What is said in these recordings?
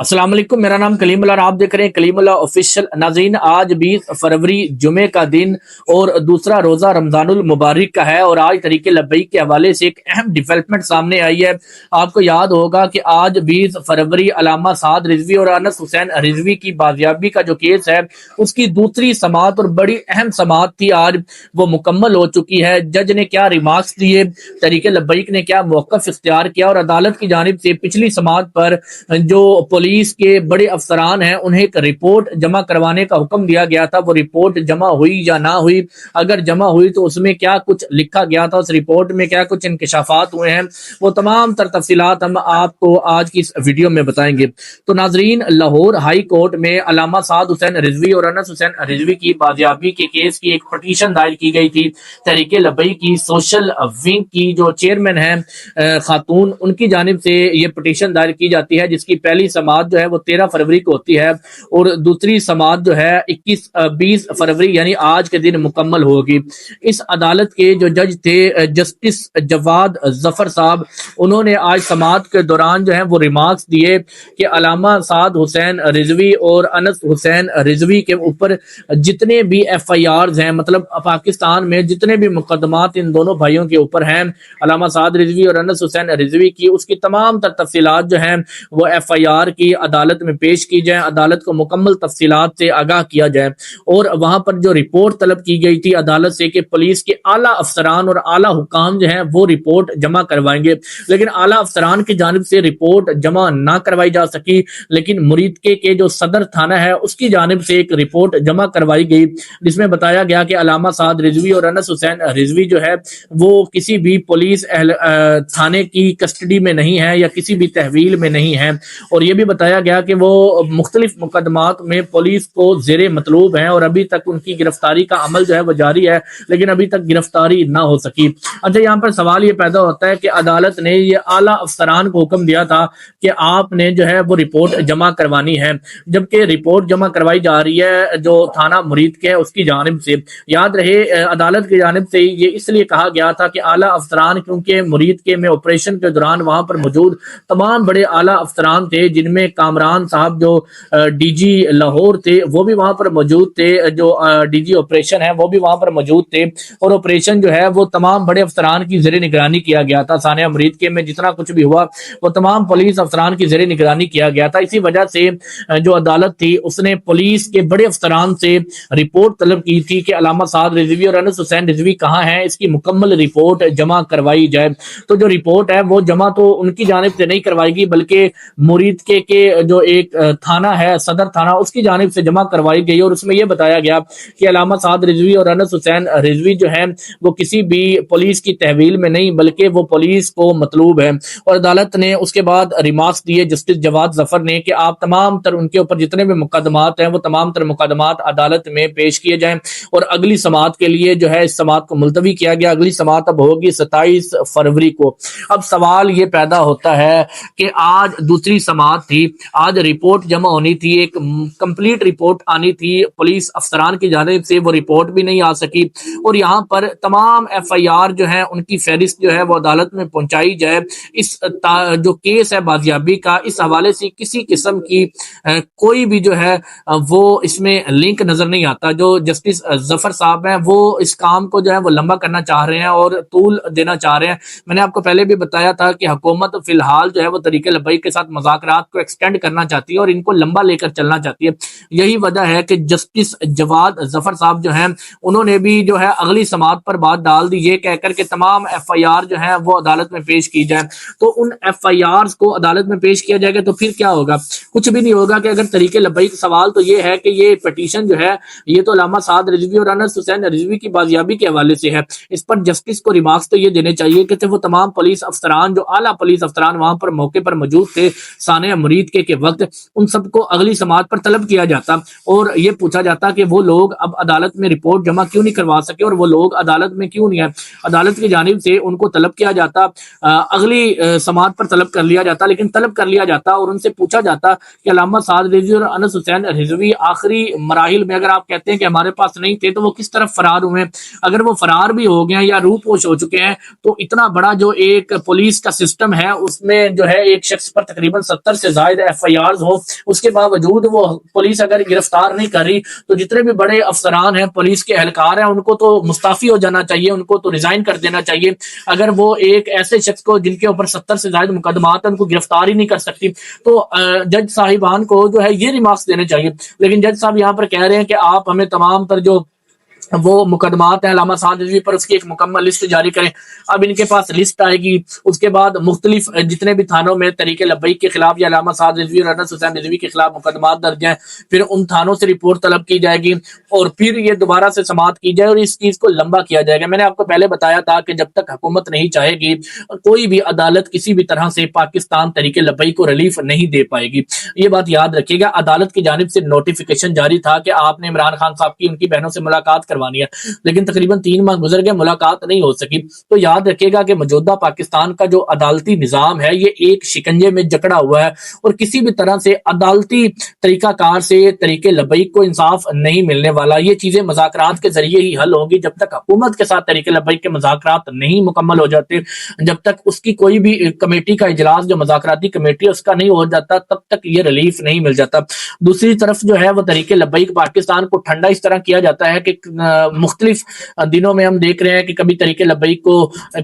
السلام علیکم، میرا نام کلیم اللہ اور آپ دیکھ رہے ہیں کلیم اللہ آفیشیل۔ ناظرین، آج 20 فروری جمعے کا دن اور دوسرا روزہ رمضان المبارک کا ہے، اور آج طریق لبیک کے حوالے سے ایک اہم ڈیولپمنٹ سامنے آئی ہے۔ آپ کو یاد ہوگا کہ آج 20 فروری علامہ سعد رضوی اور انس حسین رضوی کی بازیابی کا جو کیس ہے اس کی دوسری سماعت اور بڑی اہم سماعت تھی، آج وہ مکمل ہو چکی ہے۔ جج نے کیا ریمارکس دیے، طریق لبیک نے کیا موقف اختیار کیا، اور عدالت کی جانب سے پچھلی سماعت پر جو پولیس کے بڑے افسران ہیں انہیں ایک رپورٹ جمع کروانے کا حکم دیا گیا تھا، وہ رپورٹ جمع ہوئی یا نہ ہوئی، اگر جمع ہوئی تو اس میں کیا کچھ لکھا گیا تھا، اس رپورٹ میں کیا کچھ انکشافات ہوئے ہیں، وہ تمام تر تفصیلات ہم آپ کو آج کی اس ویڈیو میں بتائیں گے۔ تو ناظرین، لاہور ہائی کورٹ میں علامہ سعد حسین رضوی اور انس حسین رضوی کی بازیابی کے کیس کی ایک پٹیشن دائر کی گئی تھی۔ تحریک لبیک کی سوشل ونگ کی جو چیئرمین ہیں خاتون، ان کی جانب سے یہ پٹیشن دائر کی جاتی ہے، جس کی پہلی سماعت جو ہے وہ 13 فروری کو ہوتی ہے اور دوسری سماعت جو ہے 20 فروری یعنی آج کے دن مکمل ہوگی۔ اس عدالت کے جو جج تھے جسٹس جواد ظفر صاحب، انہوں نے آج سماعت کے دوران جو ہے وہ ریمارکس دیے کہ علامہ سعد حسین رضوی اور انس حسین رضوی کے اوپر جتنے بھی ایف آئی آرز ہیں، مطلب پاکستان میں جتنے بھی مقدمات ان دونوں بھائیوں کے اوپر ہیں، علامہ سعد رضوی اور انس حسین رضوی کی، اس کی تمام تر تفصیلات جو ہیں وہ ایف آئی آر کی عدالت میں پیش کی جائیں، عدالت کو مکمل تفصیلات سے آگاہ کیا جائے۔ اور وہاں پر جو رپورٹ طلب کی گئی تھی عدالت سے کہ پولیس کے اعلیٰ افسران اور اعلیٰ حکام جو ہیں وہ رپورٹ جمع کروائیں گے، لیکن اعلیٰ افسران کی جانب سے رپورٹ جمع نہ کروائی جا سکی، لیکن مریدکے کے جو صدر تھانہ ہے اس کی جانب سے ایک رپورٹ جمع کروائی گئی، جس میں بتایا گیا کہ علامہ سعد رضوی اور انس حسین رضوی جو ہے وہ کسی بھی پولیس تھانے کی کسٹڈی میں نہیں ہے یا کسی بھی تحویل میں نہیں ہے، اور یہ بھی بتایا گیا کہ وہ مختلف مقدمات میں پولیس کو زیر مطلوب ہیں اور ابھی تک ان کی گرفتاری کا عمل جو ہے وہ جاری ہے، لیکن ابھی تک گرفتاری نہ ہو سکی۔ اچھا، یہاں پر سوال یہ پیدا ہوتا ہے کہ عدالت نے یہ اعلیٰ افسران کو حکم دیا تھا کہ آپ نے جو ہے وہ رپورٹ جمع کروانی ہے، جبکہ رپورٹ جمع کروائی جا رہی ہے جو تھانہ مرید کے اس کی جانب سے۔ یاد رہے عدالت کی جانب سے یہ اس لیے کہا گیا تھا کہ اعلیٰ افسران، کیونکہ مرید کے میں آپریشن کے دوران وہاں پر موجود تمام بڑے اعلیٰ افسران تھے، جن میں کامران صاحب جو ڈی جی لاہور تھے وہ بھی وہاں پر موجود تھے، جو ڈی جی آپریشن ہے وہ بھی وہاں پر موجود تھے، اور آپریشن جو ہے وہ تمام بڑے افسران کی زیر نگرانی کیا گیا تھا۔ ثانیہ مرید کے میں جتنا کچھ بھی ہوا وہ تمام پولیس افسران کی زیر نگرانی کیا گیا تھا۔ اسی وجہ سے جو عدالت تھی اس نے پولیس کے بڑے افسران سے رپورٹ طلب کی تھی کہ علامہ سعد رضوی اور انس حسین رضوی کہاں ہیں، اس کی مکمل رپورٹ جمع کروائی جائے۔ تو جو رپورٹ ہے وہ جمع تو ان کی جانب سے نہیں کروائی گئی، بلکہ مرید کے جو ایک تھانہ ہے صدر تھانہ اس کی جانب سے جمع کروائی گئی، اور اس میں یہ بتایا گیا کہ علامہ سعد رضوی اور انس حسین رضوی جو ہیں وہ کسی بھی پولیس کی تحویل میں نہیں بلکہ وہ پولیس کو مطلوب ہے۔ اور عدالت نے اس کے بعد ریمارکس دیے جسٹس جواد ظفر نے کہ آپ تمام تر ان کے اوپر جتنے بھی مقدمات ہیں وہ تمام تر مقدمات عدالت میں پیش کیے جائیں، اور اگلی سماعت کے لیے جو ہے اس سماعت کو ملتوی کیا گیا۔ اگلی سماعت اب ہوگی 27 فروری کو۔ اب سوال یہ پیدا ہوتا ہے کہ آج دوسری سماعت تھی، آج رپورٹ جمع ہونی تھی، ایک کمپلیٹ رپورٹ آنی تھی، پولیس افسران کی جانب سے وہ رپورٹ بھی نہیں آ سکی، اور یہاں پر تمام ایف آئی آر جو ہیں ان کی فہرست جو ہے وہ عدالت میں پہنچائی جائے۔ اس جو کیس ہے بازیابی کا، اس حوالے سے کسی قسم کی کوئی بھی جو ہے وہ اس میں لنک نظر نہیں آتا۔ جو جسٹس ظفر صاحب ہیں وہ اس کام کو جو ہے وہ لمبا کرنا چاہ رہے ہیں اور طول دینا چاہ رہے ہیں۔ میں نے آپ کو پہلے بھی بتایا تھا کہ حکومت فی الحال جو ہے وہ طریق لبیک کے ساتھ مذاکرات کو ایکسٹینڈ کرنا چاہتی ہے اور ان کو لمبا لے کر چلنا چاہتی ہے۔ یہی وجہ ہے کہ جسٹس جواد ظفر صاحب جو ہیں انہوں نے بھی جو ہے اگلی سماعت پر بات ڈال دی، یہ کہہ کر کہ تمام ایف آئی آر جو ہیں وہ عدالت میں پیش کی جائیں۔ تو ان ایف آئی آرز کو عدالت میں پیش کیا جائے گا تو پھر کیا ہوگا؟ کچھ بھی نہیں ہوگا۔ کہ اگر طریق لبیک، سوال تو یہ ہے کہ یہ پٹیشن جو ہے یہ تو علامہ سعد رضوی اور انس حسین رضوی کی بازیابی کے حوالے سے ہے، اس پر جسٹس کو ریمارکس تو یہ دینے چاہیے کہ وہ تمام پولیس افسران جو اعلیٰ پولیس افسران وہاں پر موقع پر موجود تھے ثانیہ مرید کے وقت، ان سب کو اگلی سماعت پر طلب کیا جاتا اور یہ پوچھا جاتا کہ وہ لوگ اب عدالت میں رپورٹ جمع کیوں نہیں کروا سکے اور وہ لوگ عدالت میں کیوں نہیں ہے۔ عدالت کی جانب سے ان کو طلب کیا جاتا، اگلی سماعت پر طلب کر لیا جاتا، لیکن طلب کر لیا جاتا اور ان سے پوچھا جاتا کہ علامہ سعد رضوی اور انس حسین رضوی آخری مراحل میں، اگر آپ کہتے ہیں کہ ہمارے پاس نہیں تھے تو وہ کس طرف فرار ہوئے؟ اگر وہ فرار بھی ہو گئے ہیں یا روح پوش ہو چکے ہیں تو اتنا بڑا جو ایک پولیس کا سسٹم ہے اس میں جو ہے ایک شخص پر تقریباً 70 سے زائد زائد FIRs ہو، اس کے باوجود وہ پولیس اگر گرفتار نہیں کر رہی تو جتنے بھی بڑے افسران ہیں، پولیس کے اہلکار ہیں، ان کو تو مستعفی ہو جانا چاہیے، ان کو تو ریزائن کر دینا چاہیے۔ اگر وہ ایک ایسے شخص کو جن کے اوپر 70 سے زائد مقدمات ہیں ان کو گرفتار ہی نہیں کر سکتی تو جج صاحبان کو جو ہے یہ ریمارکس دینے چاہیے۔ لیکن جج صاحب یہاں پر کہہ رہے ہیں کہ آپ ہمیں تمام تر جو وہ مقدمات ہیں علامہ سعد رضوی پر، اس کی ایک مکمل لسٹ جاری کریں۔ اب ان کے پاس لسٹ آئے گی، اس کے بعد مختلف جتنے بھی تھانوں میں طریق لبیک کے خلاف یا علامہ سعد رضوی اور انس حسین رضوی کے خلاف مقدمات درج ہیں، پھر ان تھانوں سے رپورٹ طلب کی جائے گی اور پھر یہ دوبارہ سے سماعت کی جائے اور اس چیز کو لمبا کیا جائے گا۔ میں نے آپ کو پہلے بتایا تھا کہ جب تک حکومت نہیں چاہے گی کوئی بھی عدالت کسی بھی طرح سے پاکستان طریق لبیک کو ریلیف نہیں دے پائے گی۔ یہ بات یاد رکھیے گا۔ عدالت کی جانب سے نوٹیفیکیشن جاری تھا کہ آپ نے عمران خان صاحب کی ان کی بہنوں سے ملاقات کروانی ہے، لیکن تقریباً 3 ماہ گزر گئے، ملاقات نہیں ہو سکی۔ تو یاد رکھیے گا کہ موجودہ پاکستان کا جو عدالتی نظام ہے یہ ایک شکنجے میں جکڑا ہوا ہے اور کسی بھی طرح سے عدالتی طریقہ کار سے طریق لبیک کو انصاف نہیں ملنے والا۔ یہ چیزیں مذاکرات کے ذریعے ہی حل ہوگی۔ جب تک حکومت کے ساتھ طریق لبیک کے مذاکرات نہیں مکمل ہو جاتے، جب تک اس کی کوئی بھی کمیٹی کا اجلاس جو مذاکراتی کمیٹی ہے اس کا نہیں ہو جاتا، تب تک یہ ریلیف نہیں مل جاتا۔ دوسری طرف جو ہے وہ طریق لبیک پاکستان کو ٹھنڈا اس طرح کیا جاتا ہے کہ مختلف دنوں میں ہم دیکھ رہے ہیں کہ کبھی طریق لبیک کو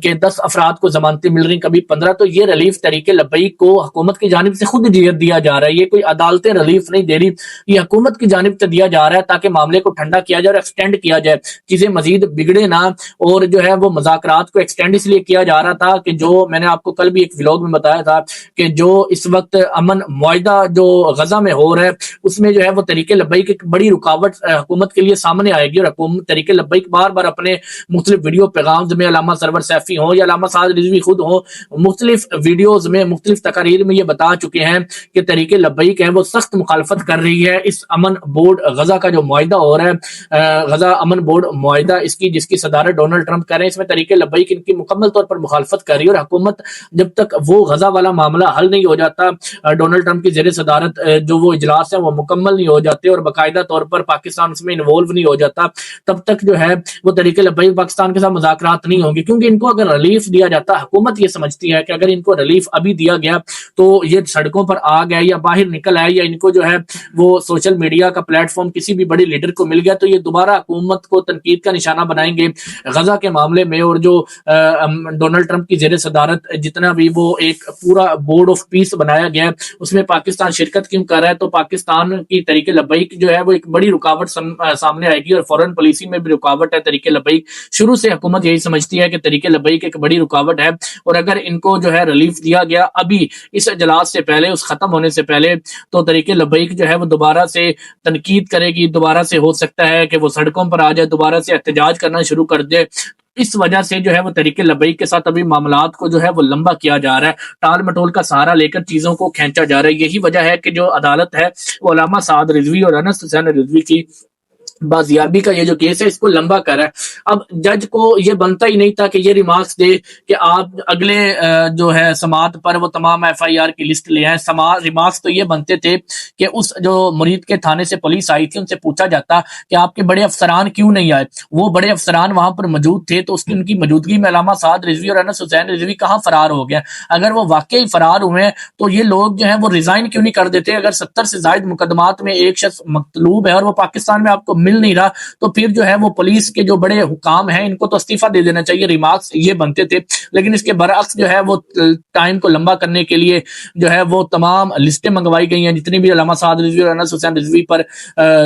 کہ 10 افراد کو ضمانتیں مل رہی، کبھی 15۔ تو یہ ریلیف طریق لبیک کو حکومت کی جانب سے خود دیا جا رہا ہے، یہ کوئی عدالتیں ریلیف نہیں دے رہی، یہ حکومت کی جانب سے دیا جا رہا ہے تاکہ معاملے کو ٹھنڈا کیا جائے اور ایکسٹینڈ کیا جائے، چیزیں مزید بگڑے نہ۔ اور جو ہے وہ مذاکرات کو ایکسٹینڈ اس لیے کیا جا رہا تھا کہ جو میں نے آپ کو کل بھی ایک ولاگ میں بتایا تھا کہ جو اس وقت امن معاہدہ جو غزہ میں ہو رہا ہے اس میں جو ہے وہ طریق لبیک ایک بڑی رکاوٹ حکومت کے لیے سامنے آئے گی، اور حکومت طریق لبیک بار بار اپنے مختلف ویڈیو پیغامز میں علامہ سرور سیفی ہوں یا علامہ سعد رضوی خود ہوں، مختلف ویڈیوز میں مختلف تقاریر میں یہ بتا چکے ہیں کہ طریق لبیک ہے وہ سخت مخالفت کر رہی ہے اس امن بورڈ غزہ کا جو معاہدہ ہو رہا ہے، غزہ امن بورڈ معاہدہ، اس کی جس کی صدارت ڈونلڈ ٹرمپ کر رہے ہیں، اس میں طریق لبیک ان کی مکمل طور پر مخالفت کر رہی ہے۔ اور حکومت جب تک وہ غزہ والا معاملہ حل نہیں ہو جاتا، ڈونلڈ ٹرمپ کی زیر صدارت جو وہ اجلاس ہے وہ مکمل نہیں ہو جاتے اور باقاعدہ طور پر پاکستان اس میں انوالو نہیں ہو جاتا، تب تک جو ہے وہ طریق لبیک پاکستان کے ساتھ مذاکرات نہیں ہوں گے۔ کیونکہ ان کو اگر ریلیف دیا جاتا، حکومت یہ سمجھتی ہے کہ اگر ان کو ریلیف ابھی دیا گیا تو یہ سڑکوں پر آ گئے یا باہر نکل آئے یا ان کو جو ہے وہ سوشل میڈیا کا پلیٹ فارم کسی بھی بڑے لیڈر کو مل گیا تو یہ دوبارہ حکومت کو تنقید کا نشانہ بنائیں گے غزہ کے معاملے میں۔ اور جو ڈونلڈ ٹرمپ کی زیر صدارت جتنا بھی وہ ایک پورا بورڈ آف پیس بنایا گیا اس میں پاکستان شرکت کیوں کر رہا ہے، تو پاکستان کی طریق لبیک جو ہے وہ ایک بڑی رکاوٹ سامنے آئے گی، اور فورن پالیسی میں بھی رکاوٹ ہے طریق لبیک۔ شروع سے حکومت یہی سمجھتی ہے کہ طریق لبیک ایک بڑی رکاوٹ ہے، اور اگر ان کو جو ہے ریلیف دیا گیا ابھی اس اجلاس سے پہلے، اس ختم ہونے سے پہلے، تو طریق لبیک جو ہے وہ دوبارہ سے تنقید کرے گی، دوبارہ سے ہو سکتا ہے کہ وہ سڑکوں پر آ جائے، دوبارہ سے احتجاج کرنا شروع کر دے۔ اس وجہ سے جو ہے وہ طریق لبیک کے ساتھ ابھی معاملات کو جو ہے وہ لمبا کیا جا رہا ہے، ٹال مٹول کا سہارا لے کر چیزوں کو کھینچا جا رہا ہے۔ یہی وجہ ہے کہ جو عدالت ہے وہ علامہ سعد رضوی اور انس حسین رضوی کی بازیابی کا یہ جو کیس ہے اس کو لمبا کر رہا ہے۔ اب جج کو یہ بنتا ہی نہیں تھا کہ یہ ریمارکس دے کہ آپ اگلے جو ہے سماعت پر وہ تمام FIR کی لسٹ لے آئیں۔ ریمارکس تو یہ بنتے تھے کہ اس جو مرید کے تھانے سے پولیس آئی تھی ان سے پوچھا جاتا کہ آپ کے بڑے افسران کیوں نہیں آئے، وہ بڑے افسران وہاں پر موجود تھے تو ان کی موجودگی میں علامہ سعد رضوی اور انس حسین رضوی کہاں فرار ہو گیا؟ اگر وہ واقعی فرار ہوئے تو یہ لوگ جو ہیں وہ ریزائن کیوں نہیں کر دیتے؟ اگر 70 سے زائد مقدمات میں ایک شخص مطلوب ہے اور وہ پاکستان میں آپ کو مل نہیں رہا تو پھر جو ہے وہ پولیس کے جو بڑے حکام ہیں ان کو تو استعفیٰ دے دینا چاہیے۔ ریمارکس یہ بنتے تھے، لیکن اس کے برعکس جو ہے وہ ٹائم کو لمبا کرنے کے لیے جو ہے وہ تمام لسٹیں منگوائی گئی ہیں جتنی بھی علامہ سعد رضوی اور انس حسین رضوی پر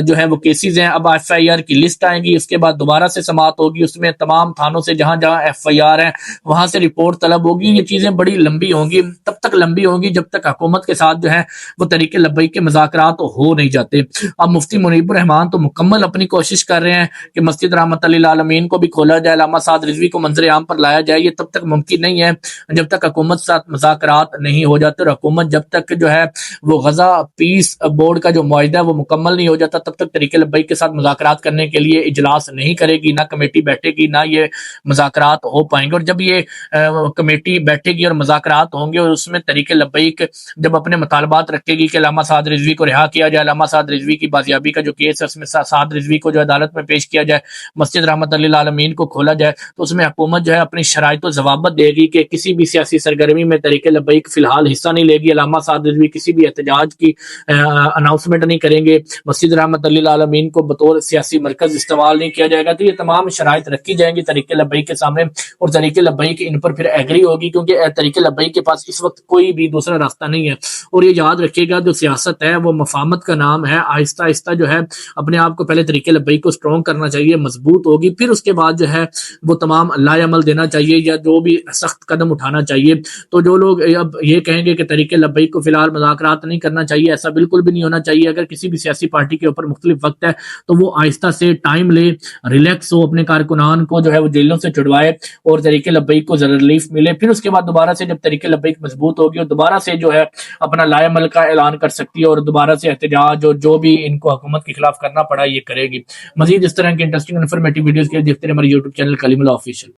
جو ہے وہ کیسز ہیں۔ اب FIR کی لسٹ آئیں گی، اس کے بعد دوبارہ سے سماعت ہوگی، اس میں تمام تھانوں سے جہاں جہاں FIR ہیں وہاں سے رپورٹ طلب ہوگی۔ یہ چیزیں بڑی لمبی ہوں گی، تب تک لمبی ہوں گی جب تک حکومت کے ساتھ جو ہے وہ طریق لبیک کے مذاکرات ہو نہیں جاتے۔ اب مفتی منیب الرحمان تو مکمل اپنی کوشش کر رہے ہیں کہ مسجد رحمت للعالمین کو بھی کھولا جائے، علامہ سعد رضوی کو منظر عام پر لایا جائے۔ یہ تب تک ممکن نہیں ہے جب تک حکومت ساتھ مذاکرات نہیں ہو جاتے، اور حکومت جب تک جو ہے وہ غزہ پیس بورڈ کا جو معاہدہ ہے وہ مکمل نہیں ہو جاتا تب تک طریق لبیک کے ساتھ مذاکرات کرنے کے لیے اجلاس نہیں کرے گی، نہ کمیٹی بیٹھے گی، نہ یہ مذاکرات ہو پائیں گے۔ اور جب یہ کمیٹی بیٹھے گی اور مذاکرات ہوں گے اور اس میں طریق لبیک جب اپنے مطالبات رکھے گی کہ علامہ سعد رضوی کو رہا کیا جائے، علامہ سعد رضوی کی بازیابی کا جو کیس ہے اس میں سعد رضوی کو جو عدالت میں پیش کیا جائے، مسجد رحمت للعالمین کو کھولا جائے، تو اس میں حکومت جو ہے اپنی شرائط و ضوابط دے گی کہ کسی بھی سیاسی سرگرمی میں تحریک لبیک فی الحال حصہ نہیں لے گی، علامہ سعد رضوی کسی بھی احتجاج کی اناؤنسمنٹ نہیں کریں گے، مسجد رحمت للعالمین کو بطور سیاسی مرکز استعمال نہیں کیا جائے گا۔ تو یہ تمام شرائط رکھی جائیں گی تحریک لبیک کے سامنے، اور تحریک لبیک ان پر پھر ایگری ہوگی، کیونکہ تحریک لبیک کے پاس اس وقت کوئی بھی دوسرا راستہ نہیں ہے۔ اور یہ یاد رکھیے گا، جو سیاست ہے وہ مفاہمت کا نام ہے، آہستہ آہستہ جو ہے اپنے آپ کو پہلے تحریک لبیک کو اسٹرانگ کرنا چاہیے، مضبوط ہوگی، پھر اس کے بعد جو ہے وہ تمام لائے عمل دینا چاہیے یا جو بھی سخت قدم اٹھانا چاہیے۔ تو جو لوگ اب یہ کہیں گے کہ تحریک لبیک کو فی الحال مذاکرات نہیں کرنا چاہیے، ایسا بالکل بھی نہیں ہونا چاہیے۔ اگر کسی بھی سیاسی پارٹی کے اوپر مختلف وقت ہے تو وہ آہستہ سے ٹائم لے، ریلیکس ہو، اپنے کارکنان کو جو ہے وہ جیلوں سے چھڑوائے اور تحریک لبیک کو ذرا ریلیف ملے، پھر اس کے بعد دوبارہ سے جب تحریک لبیک مضبوط ہوگی اور دوبارہ سے جو ہے اپنا لائے عمل کا اعلان کر سکتی ہے اور دوبارہ سے احتجاج اور جو بھی ان کو حکومت کے خلاف کرنا پڑا یہ کرے گی۔ مزید اس طرح کی انٹرسٹنگ انفارمیٹیو ویڈیوز کے لیے دیکھتے رہیں ہمارے یوٹیوب چینل کلیم اللہ آفیشیل۔